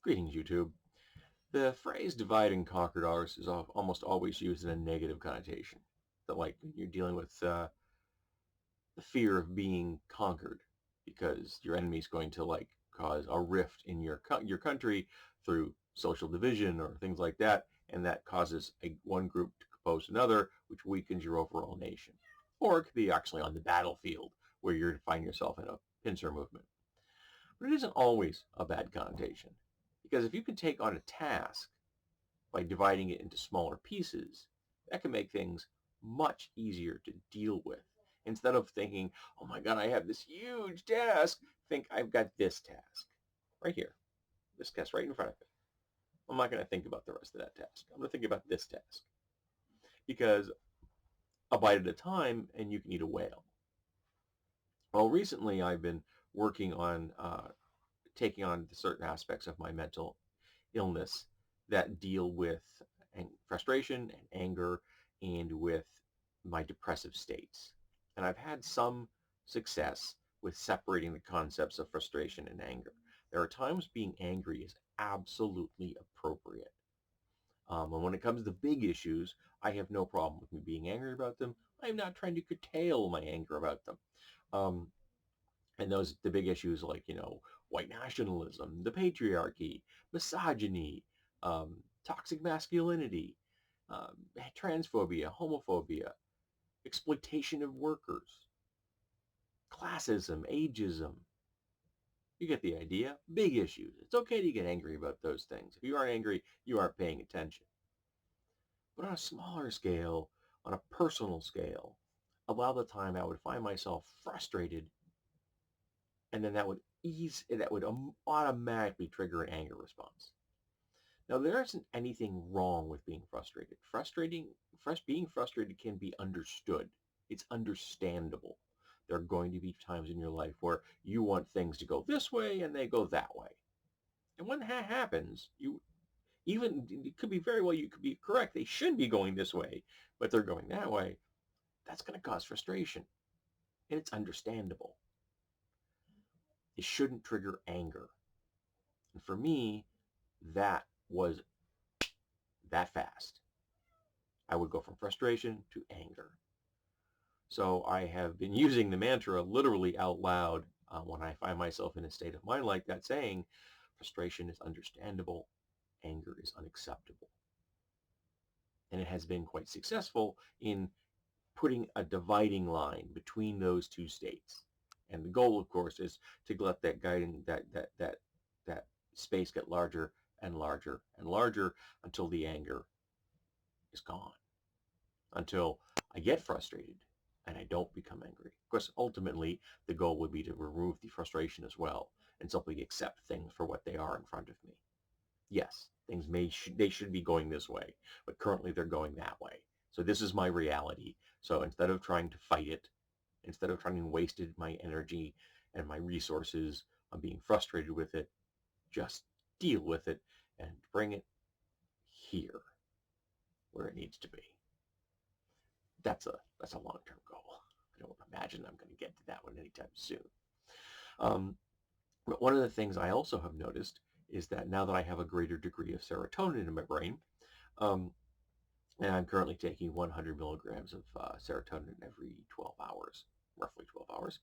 Greetings, YouTube. The phrase divide and conquer ours is almost always used in a negative connotation. That like you're dealing with the fear of being conquered because your enemy is going to like cause a rift in your country through social division or things like that, and that causes one group to oppose another, which weakens your overall nation. Or it could be actually on the battlefield where you find yourself in a pincer movement. But it isn't always a bad connotation. Because if you can take on a task by dividing it into smaller pieces, that can make things much easier to deal with. Instead of thinking, oh my God, I have this huge task, think I've got this task right here. This task right in front of me. I'm not going to think about the rest of that task. I'm going to think about this task. Because a bite at a time and you can eat a whale. Well, recently I've been working on taking on certain aspects of my mental illness that deal with frustration and anger and with my depressive states. And I've had some success with separating the concepts of frustration and anger. There are times being angry is absolutely appropriate. And when it comes to big issues, I have no problem with me being angry about them. I'm not trying to curtail my anger about them. Um, and the big issues like, white nationalism, the patriarchy, misogyny, toxic masculinity, transphobia, homophobia, exploitation of workers, classism, ageism. You get the idea. Big issues. It's okay to get angry about those things. If you aren't angry, you aren't paying attention. But on a smaller scale, on a personal scale, a lot of the time I would find myself frustrated, and then that would automatically trigger an anger response. Now, there isn't anything wrong with being frustrated. Being frustrated can be understood. It's understandable. There are going to be times in your life where you want things to go this way and they go that way. And when that happens, it could be very well, you could be correct. They should be going this way, but they're going that way. That's going to cause frustration. And it's understandable. It shouldn't trigger anger. And for me, that was that fast. I would go from frustration to anger. So I have been using the mantra literally out loud when I find myself in a state of mind like that, saying frustration is understandable, anger is unacceptable. And it has been quite successful in putting a dividing line between those two states. And the goal, of course, is to let that guiding that space get larger and larger and larger until the anger is gone, until I get frustrated and I don't become angry. Of course, ultimately, the goal would be to remove the frustration as well and simply accept things for what they are in front of me. Yes, they should be going this way, but currently they're going that way. So this is my reality. So instead of trying to fight it, instead of trying to waste my energy and my resources on being frustrated with it, just deal with it and bring it here where it needs to be. That's a long-term goal. I don't imagine I'm going to get to that one anytime soon. But one of the things I also have noticed is that now that I have a greater degree of serotonin in my brain, and I'm currently taking 100 milligrams of serotonin every 12 hours, roughly 12 hours.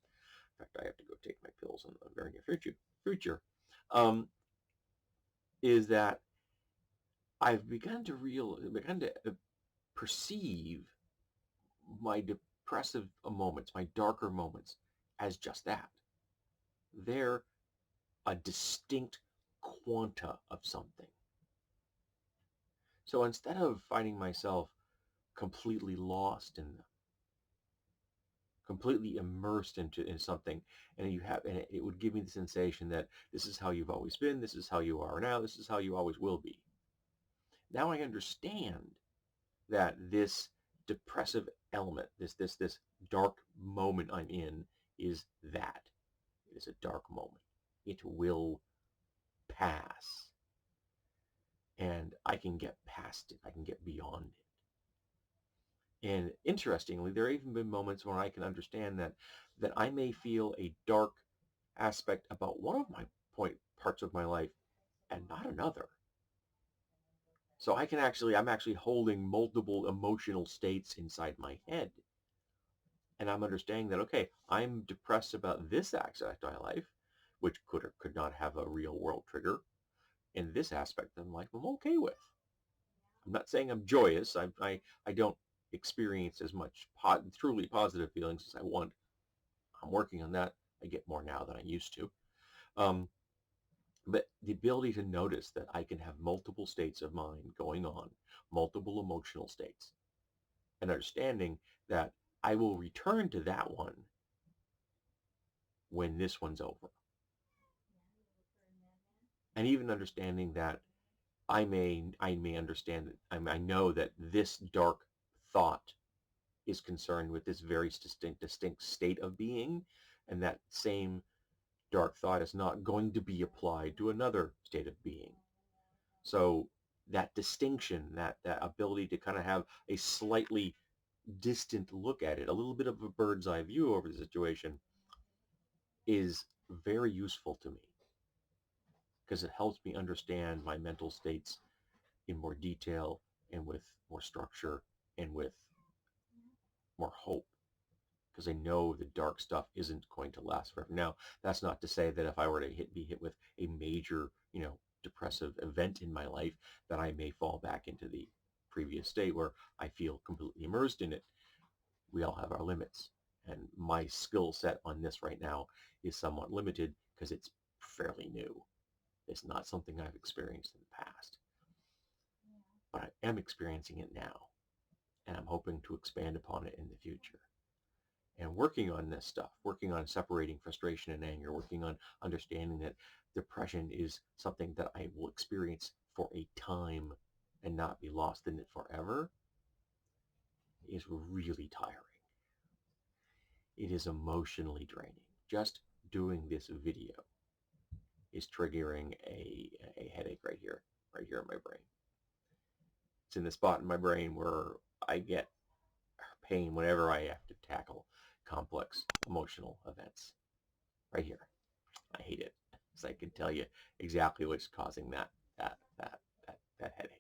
In fact, I have to go take my pills in the very near future. Is that I've begun to perceive my depressive moments, my darker moments, as just that. They're a distinct quanta of something. So instead of finding myself completely lost in them, completely immersed in something, and it would give me the sensation that this is how you've always been, this is how you are now, this is how you always will be. Now I understand that this depressive element, this dark moment I'm in, is that. It is a dark moment. It will pass. And I can get past it. I can get beyond it. And interestingly, there have even been moments when I can understand that I may feel a dark aspect about one of my parts of my life and not another. So I'm actually holding multiple emotional states inside my head. And I'm understanding that, okay, I'm depressed about this aspect of my life, which could or could not have a real world trigger. And this aspect of my life, I'm okay with. I'm not saying I'm joyous. I don't experience as much truly positive feelings as I want. I'm working on that. I get more now than I used to. Um, but the ability to notice that I can have multiple states of mind going on, multiple emotional states, and understanding that I will return to that one when this one's over. And even understanding that I may understand that I know that this dark thought is concerned with this very distinct state of being, and that same dark thought is not going to be applied to another state of being. So that distinction, that ability to kind of have a slightly distant look at it, a little bit of a bird's eye view over the situation, is very useful to me because it helps me understand my mental states in more detail and with more structure and with more hope, because I know the dark stuff isn't going to last forever. Now, that's not to say that if I were to be hit with a major, depressive event in my life, that I may fall back into the previous state where I feel completely immersed in it. We all have our limits. And my skill set on this right now is somewhat limited because it's fairly new. It's not something I've experienced in the past, but I am experiencing it now, and I'm hoping to expand upon it in the future. And working on this stuff, working on separating frustration and anger, working on understanding that depression is something that I will experience for a time and not be lost in it forever, is really tiring. It is emotionally draining. Just doing this video is triggering a headache right here in my brain. It's in the spot in my brain where I get pain whenever I have to tackle complex emotional events. Right here. I hate it. So I can tell you exactly what's causing that headache.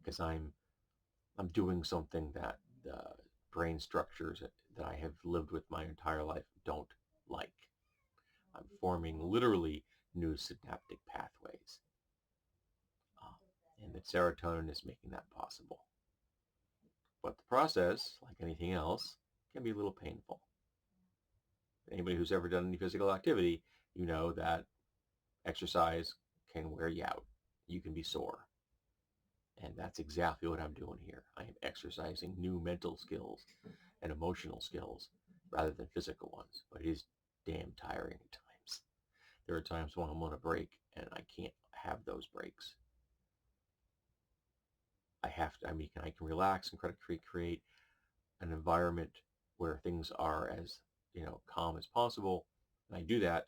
Because I'm doing something that the brain structures that I have lived with my entire life don't like. I'm forming literally new synaptic pathways. And the serotonin is making that possible. But the process, like anything else, can be a little painful. Anybody who's ever done any physical activity, you know that exercise can wear you out. You can be sore. And that's exactly what I'm doing here. I am exercising new mental skills and emotional skills rather than physical ones. But it is damn tiring at times. There are times when I'm on a break and I can't have those breaks. I can relax and create an environment where things are as, calm as possible. And I do that,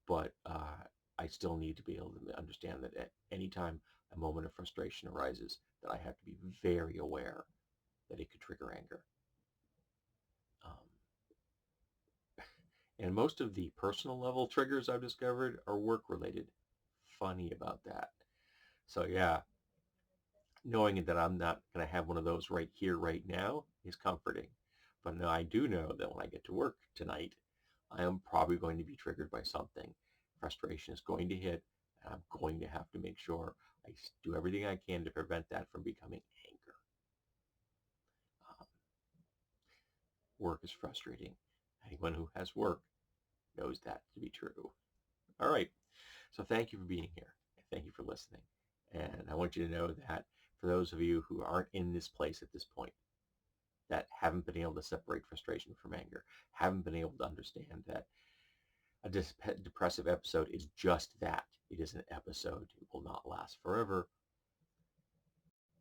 but I still need to be able to understand that at any time a moment of frustration arises, that I have to be very aware that it could trigger anger. And most of the personal level triggers I've discovered are work related. Funny about that. So yeah, knowing that I'm not going to have one of those right here, right now is comforting. But no, I do know that when I get to work tonight, I am probably going to be triggered by something. Frustration is going to hit, and I'm going to have to make sure I do everything I can to prevent that from becoming anger. Um, Work is frustrating. Anyone who has work knows that to be true. All right. So thank you for being here. Thank you for listening. And I want you to know that for those of you who aren't in this place at this point, that haven't been able to separate frustration from anger, haven't been able to understand that a depressive episode is just that. It is an episode. It will not last forever.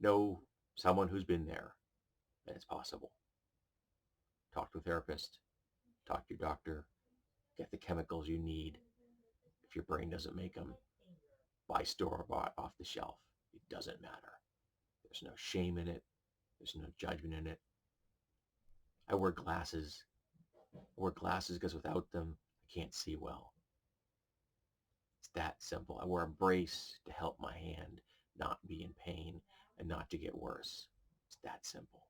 Know someone who's been there, that it's possible. Talk to a therapist. Talk to your doctor. Get the chemicals you need. If your brain doesn't make them, buy store-bought off the shelf. It doesn't matter. There's no shame in it. There's no judgment in it. I wear glasses. I wear glasses because without them, I can't see well. It's that simple. I wear a brace to help my hand not be in pain and not to get worse. It's that simple.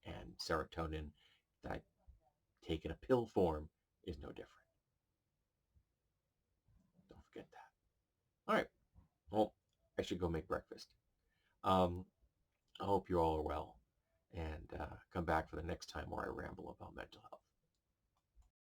And serotonin that I take in a pill form is no different. Don't forget that. All right. Well, I should go make breakfast. Um, I hope you all are well and come back for the next time where I ramble about mental health.